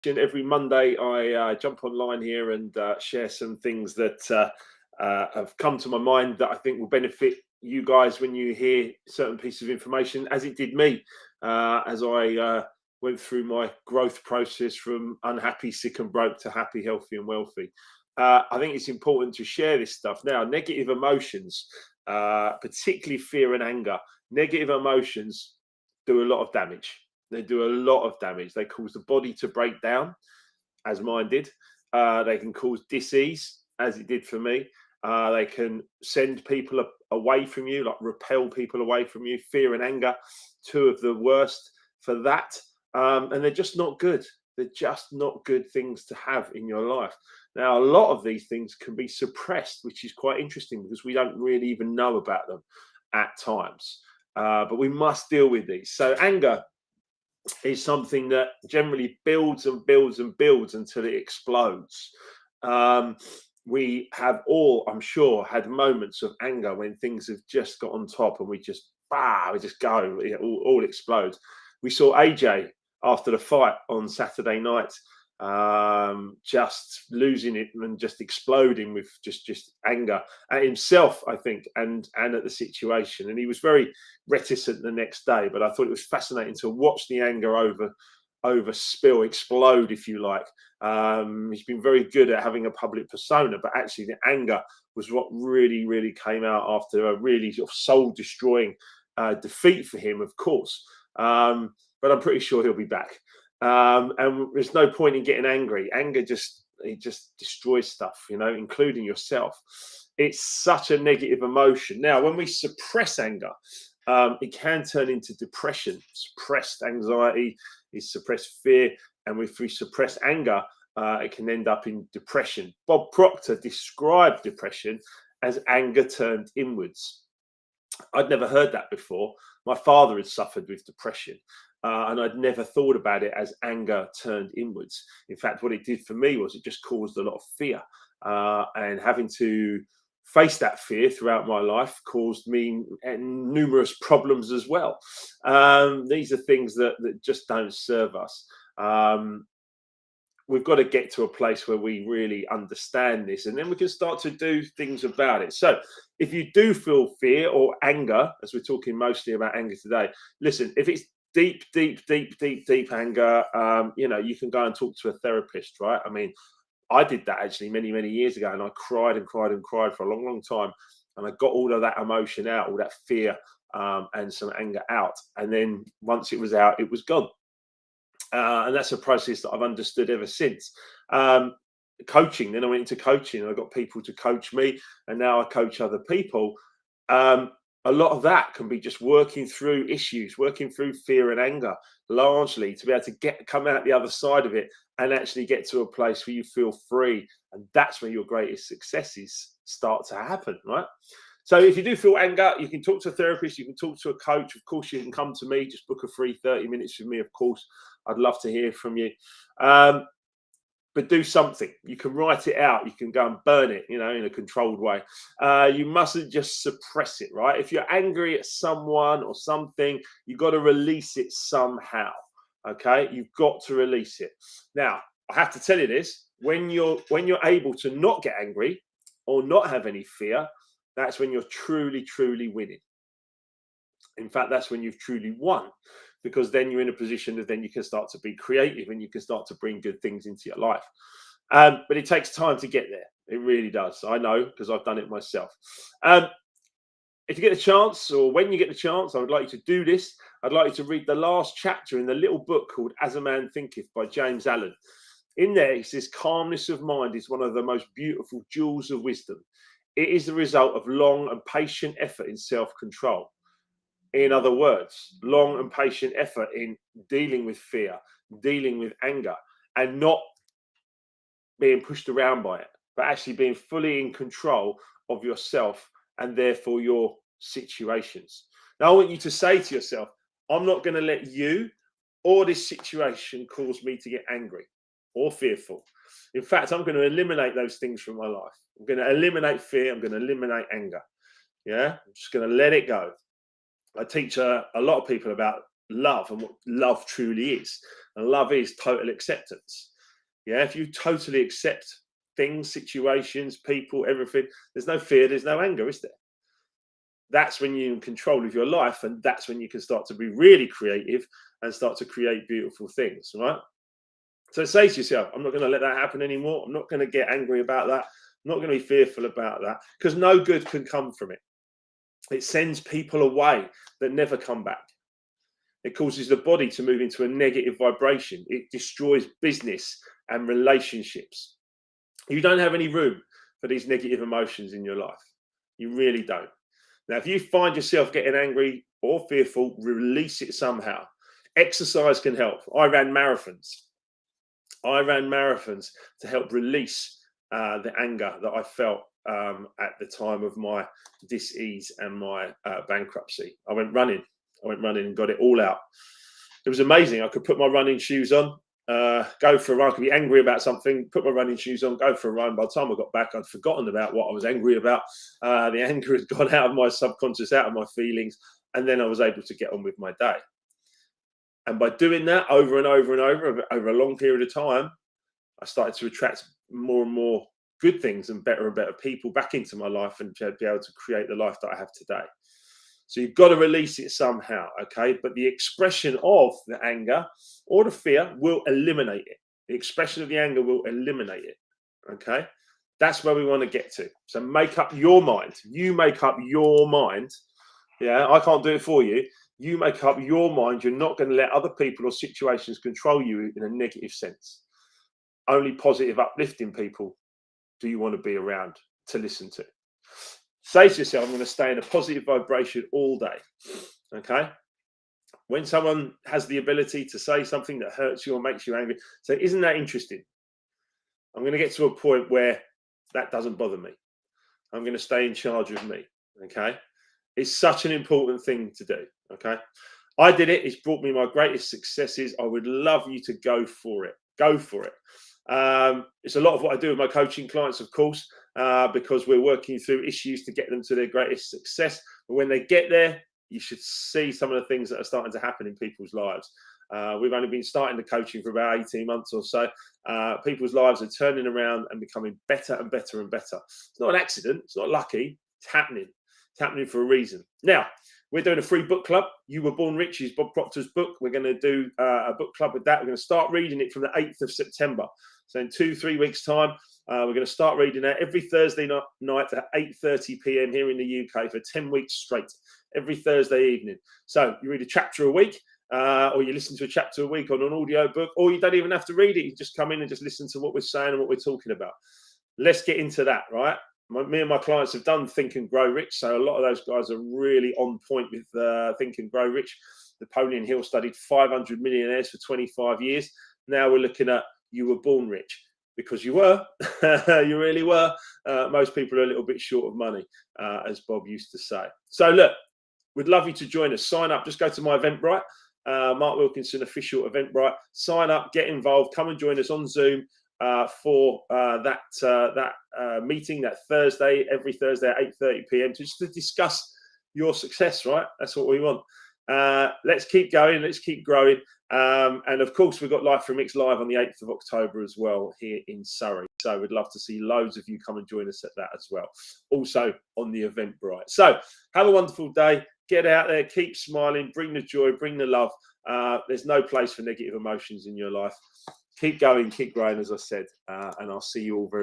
Every Monday, I jump online here and share some things that have come to my mind that I think will benefit you guys when you hear certain pieces of information, as it did me as I went through my growth process from unhappy, sick and broke to happy, healthy and wealthy. I think it's important to share this stuff. Now, negative emotions, particularly fear and anger, negative emotions do a lot of damage. They do a lot of damage. They cause the body to break down, as mine did. They can cause disease, as it did for me. They can send people away from you, like repel people away from you. Fear and anger, two of the worst for that. And they're just not good. They're just not good things to have in your life. Now, a lot of these things can be suppressed, which is quite interesting because we don't really even know about them at times. But we must deal with these. So anger is something that generally builds and builds and builds until it explodes. We have all, I'm sure, had moments of anger when things have just got on top and we just go, it all explodes. We saw AJ after the fight on Saturday night, just losing it and just exploding with just anger at himself, I think, and at the situation. And he was very reticent the next day, but I thought it was fascinating to watch the anger explode, if you like. He's been very good at having a public persona, but actually the anger was what really came out after a really sort of soul destroying defeat for him, of course. But I'm pretty sure he'll be back. And there's no point in getting angry. Anger just destroys stuff, including yourself. It's such a negative emotion. Now, when we suppress anger, it can turn into depression. Suppressed anxiety is suppressed fear, and if we suppress anger, it can end up in depression. Bob Proctor described depression as anger turned inwards. I'd never heard that before. My father had suffered with depression. And I'd never thought about it as anger turned inwards. In fact, what it did for me was it just caused a lot of fear. And having to face that fear throughout my life caused me numerous problems as well. These are things that just don't serve us. We've got to get to a place where we really understand this, and then we can start to do things about it. So if you do feel fear or anger, as we're talking mostly about anger today, listen, if it's deep anger, you can go and talk to a therapist, right? I mean, I did that actually many years ago, and I cried for a long time, and I got all of that emotion out, all that fear and some anger out, and then once it was out, it was gone. And that's a process that I've understood ever since. Coaching, then I went into coaching, and I got people to coach me, and now I coach other people. A lot of that can be just working through issues, working through fear and anger, largely to be able to come out the other side of it and actually get to a place where you feel free. And that's where your greatest successes start to happen, right? So if you do feel anger, you can talk to a therapist, you can talk to a coach. Of course, you can come to me, just book a free 30 minutes with me, of course. I'd love to hear from you. But do something. You can write it out. You can go and burn it, in a controlled way. You mustn't just suppress it, right? If you're angry at someone or something, you've got to release it somehow, okay? You've got to release it. Now, I have to tell you this. When you're able to not get angry or not have any fear, that's when you're truly winning. In fact, that's when you've truly won, because then you're in a position that then you can start to be creative and you can start to bring good things into your life. But it takes time to get there. It really does. I know, because I've done it myself. If you get the chance, or when you get the chance, I would like you to do this. I'd like you to read the last chapter in the little book called As a Man Thinketh by James Allen. In there, he says, calmness of mind is one of the most beautiful jewels of wisdom. It is the result of long and patient effort in self-control. In other words, long and patient effort in dealing with fear, dealing with anger, and not being pushed around by it, but actually being fully in control of yourself and therefore your situations. Now, I want you to say to yourself, I'm not going to let you or this situation cause me to get angry or fearful. In fact, I'm going to eliminate those things from my life. I'm going to eliminate fear. I'm going to eliminate anger. Yeah, I'm just going to let it go. I teach a lot of people about love and what love truly is. And love is total acceptance. Yeah, if you totally accept things, situations, people, everything, there's no fear, there's no anger, is there? That's when you're in control of your life, and that's when you can start to be really creative and start to create beautiful things, right? So say to yourself, I'm not going to let that happen anymore. I'm not going to get angry about that. I'm not going to be fearful about that, because no good can come from it. It sends people away that never come back. It causes the body to move into a negative vibration. It destroys business and relationships. You don't have any room for these negative emotions in your life. You really don't. Now, if you find yourself getting angry or fearful, release it somehow. Exercise can help. I ran marathons to help release the anger that I felt at the time of my dis-ease and my bankruptcy. I went running and got it all out. It was amazing. I could put my running shoes on, go for a run. I could be angry about something, put my running shoes on, go for a run. By the time I got back, I'd forgotten about what I was angry about. The anger had gone out of my subconscious, out of my feelings, and then I was able to get on with my day. And by doing that over and over and over a long period of time, I started to attract more and more good things and better people back into my life, and to be able to create the life that I have today. So you've got to release it somehow, okay? But the expression of the anger or the fear will eliminate it. The expression of the anger will eliminate it, okay? That's where we want to get to. So make up your mind. You make up your mind. Yeah, I can't do it for you. You make up your mind. You're not going to let other people or situations control you in a negative sense. Only positive, uplifting people do you want to be around to listen to. Say to yourself, I'm going to stay in a positive vibration all day. Okay? When someone has the ability to say something that hurts you or makes you angry, say, isn't that interesting? I'm going to get to a point where that doesn't bother me. I'm going to stay in charge of me. Okay? It's such an important thing to do. Okay? I did it. It's brought me my greatest successes. I would love you to go for it. Go for it. It's a lot of what I do with my coaching clients, of course, because we're working through issues to get them to their greatest success. But when they get there, you should see some of the things that are starting to happen in people's lives. We've only been starting the coaching for about 18 months or so. People's lives are turning around and becoming better and better and better. It's not an accident. It's not lucky. It's happening. It's happening for a reason. Now, we're doing a free book club. You Were Born Rich is Bob Proctor's book. We're going to do a book club with that. We're going to start reading it from the 8th of September. So in 2-3 weeks' time, we're going to start reading that every Thursday night at 8:30 p.m. here in the UK for 10 weeks straight, every Thursday evening. So you read a chapter a week, or you listen to a chapter a week on an audio book, or you don't even have to read it. You just come in and just listen to what we're saying and what we're talking about. Let's get into that, right? Me and my clients have done Think and Grow Rich. So a lot of those guys are really on point with Think and Grow Rich. Napoleon Hill studied 500 millionaires for 25 years. Now we're looking at You Were Born Rich, because you were, you really were. Most people are a little bit short of money, as Bob used to say. So look, we'd love you to join us. Sign up. Just go to my Eventbrite, Mark Wilkinson Official Eventbrite. Sign up, get involved, come and join us on Zoom for that meeting that Thursday, every Thursday at 8:30 p.m. just to discuss your success, right? That's what we want. Let's keep going. Let's keep growing. And of course, we've got Life from Mix live on the 8th of October as well here in Surrey. So we'd love to see loads of you come and join us at that as well. Also on the Eventbrite. So have a wonderful day. Get out there. Keep smiling. Bring the joy. Bring the love. There's no place for negative emotions in your life. Keep going. Keep growing, as I said. And I'll see you all very